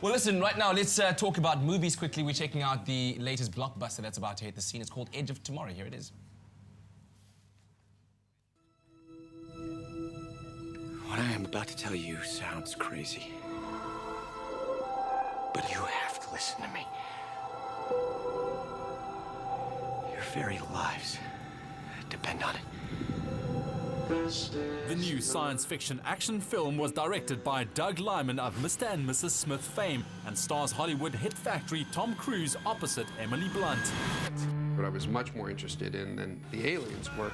Well, listen, right now, let's talk about movies quickly. We're checking out the latest blockbuster that's about to hit the scene. It's called Edge of Tomorrow. Here it is. What I am about to tell you sounds crazy. But you have to listen to me. Your very lives depend on it. The new science fiction action film was directed by Doug Liman of Mr. and Mrs. Smith fame and stars Hollywood hit factory Tom Cruise opposite Emily Blunt. What I was much more interested in than the aliens were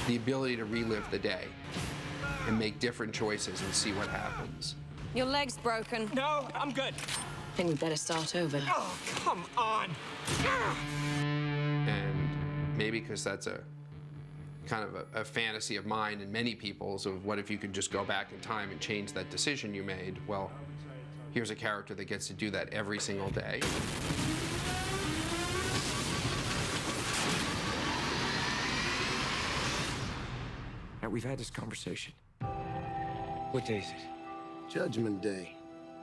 the ability to relive the day and make different choices and see what happens. Your leg's broken. No, I'm good. Then we better start over. Oh, come on. And maybe because that's a kind of a fantasy of mine and many people's of what if you could just go back in time and change that decision you made. Well, here's a character that gets to do that every single day. Now, we've had this conversation. What day is it? Judgment Day.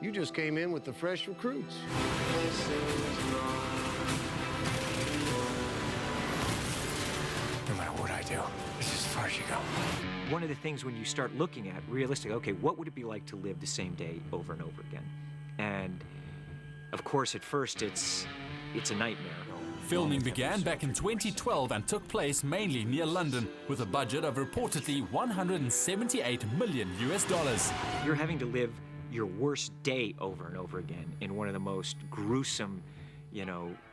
You just came in with the fresh recruits. No matter what I do, it's as far as you go. One of the things when you start looking at realistic, okay, what would it be like to live the same day over and over again? And of course, at first, it's a nightmare. Filming began back in 2012 and took place mainly near London with a budget of reportedly $178 million. You're having to live your worst day over and over again in one of the most gruesome,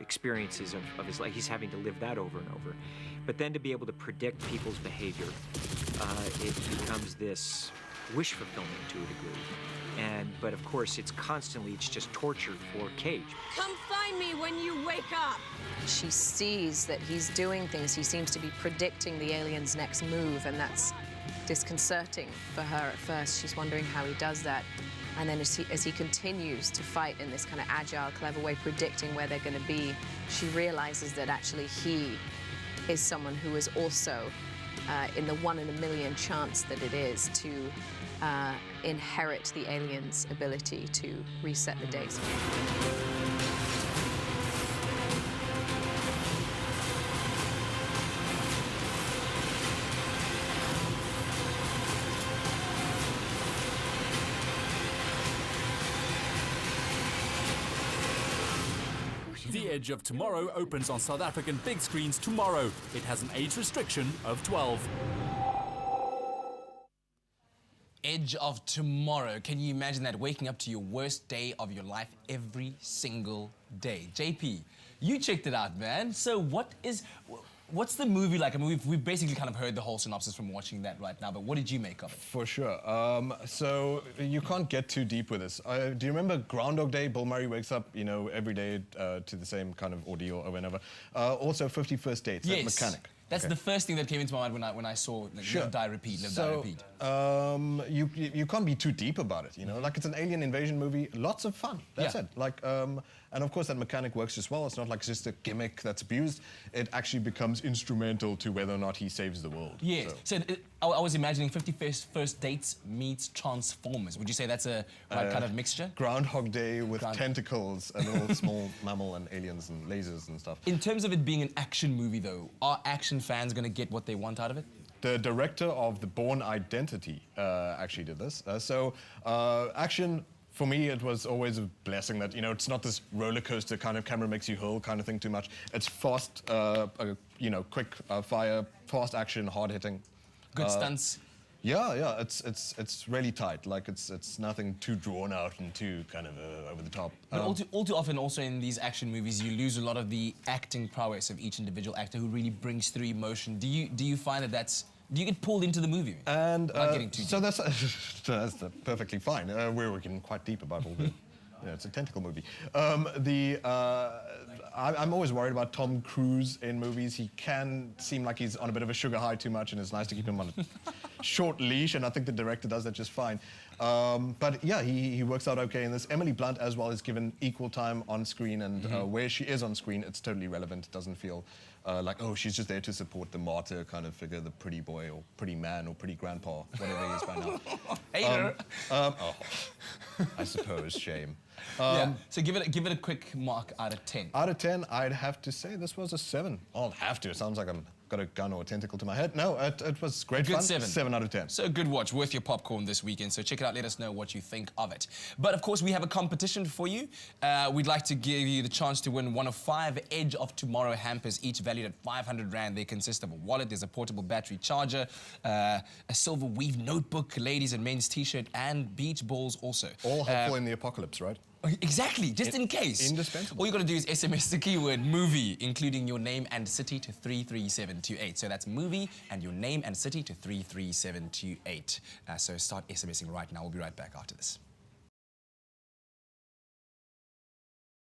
experiences of his life. He's having to live that over and over. But then to be able to predict people's behavior, it becomes this wish fulfillment to a degree. But of course, it's just torture for Cage. Come find me when you wake up. She sees that he's doing things. He seems to be predicting the alien's next move, and that's disconcerting for her at first. She's wondering how he does that. And then as he continues to fight in this kind of agile, clever way, predicting where they're going to be, she realizes that actually he is someone who is also in the 1 in a million chance that it is to inherit the alien's ability to reset the days. The Edge of Tomorrow opens on South African big screens tomorrow. It has an age restriction of 12. Edge of Tomorrow. Can you imagine that, waking up to your worst day of your life every single day? JP, you checked it out, man. So what's the movie like? I mean, we've basically kind of heard the whole synopsis from watching that right now, but what did you make of it? For sure. So you can't get too deep with this. Do you remember Groundhog Day? Bill Murray wakes up, every day to the same kind of ordeal or whenever. Also 50 First Dates, yes. That mechanic. That's the first thing that came into my mind when I saw Live, Die, Repeat, Live, Die, Repeat. You can't be too deep about it, Like, it's an alien invasion movie, lots of fun, that's it. Like, and of course that mechanic works as well. It's not like it's just a gimmick that's abused. It actually becomes instrumental to whether or not he saves the world. Yeah, so I was imagining 50 First Dates meets Transformers. Would you say that's a right kind of mixture? Groundhog Day with tentacles, a little small mammal and aliens and lasers and stuff. In terms of it being an action movie, though, are action fans going to get what they want out of it? The director of The Bourne Identity actually did this. Action, for me, it was always a blessing that, it's not this roller coaster kind of camera makes you hurl kind of thing too much. It's fast, quick fire, fast action, hard hitting. Good stunts. Yeah, it's really tight. Like, it's nothing too drawn out and too kind of over the top. But all too often, also in these action movies, you lose a lot of the acting prowess of each individual actor who really brings through emotion. Do you find that do you get pulled into the movie? And without getting too deep? that's perfectly fine. We're getting quite deep about all the. It's a tentacle movie. I'm always worried about Tom Cruise in movies. He can seem like he's on a bit of a sugar high too much, and it's nice to keep him on a short leash, and I think the director does that just fine. But yeah, he works out okay in this. Emily Blunt as well is given equal time on screen, and where she is on screen, it's totally relevant. It doesn't feel like, oh, she's just there to support the martyr kind of figure, the pretty boy or pretty man or pretty grandpa, whatever he is by now. Hater. I suppose, shame. Yeah. So give it a quick mark out of 10. Out of 10, I'd have to say this was a 7. I'll have to. It sounds like I'm got a gun or a tentacle to my head. No, it was great Good fun. 7. 7 out of 10. So a good watch, worth your popcorn this weekend. So check it out, let us know what you think of it. But of course, we have a competition for you. We'd like to give you the chance to win one of 5 Edge of Tomorrow hampers, each valued at 500 Rand. They consist of a wallet, there's a portable battery charger, a silver weave notebook, ladies and men's t-shirt, and beach balls also. All helpful in the apocalypse, right? Exactly, just in case. Indispensable. All you got to do is SMS the keyword movie, including your name and city, to 33728. So that's movie and your name and city to 33728. So start SMSing right now. We'll be right back after this.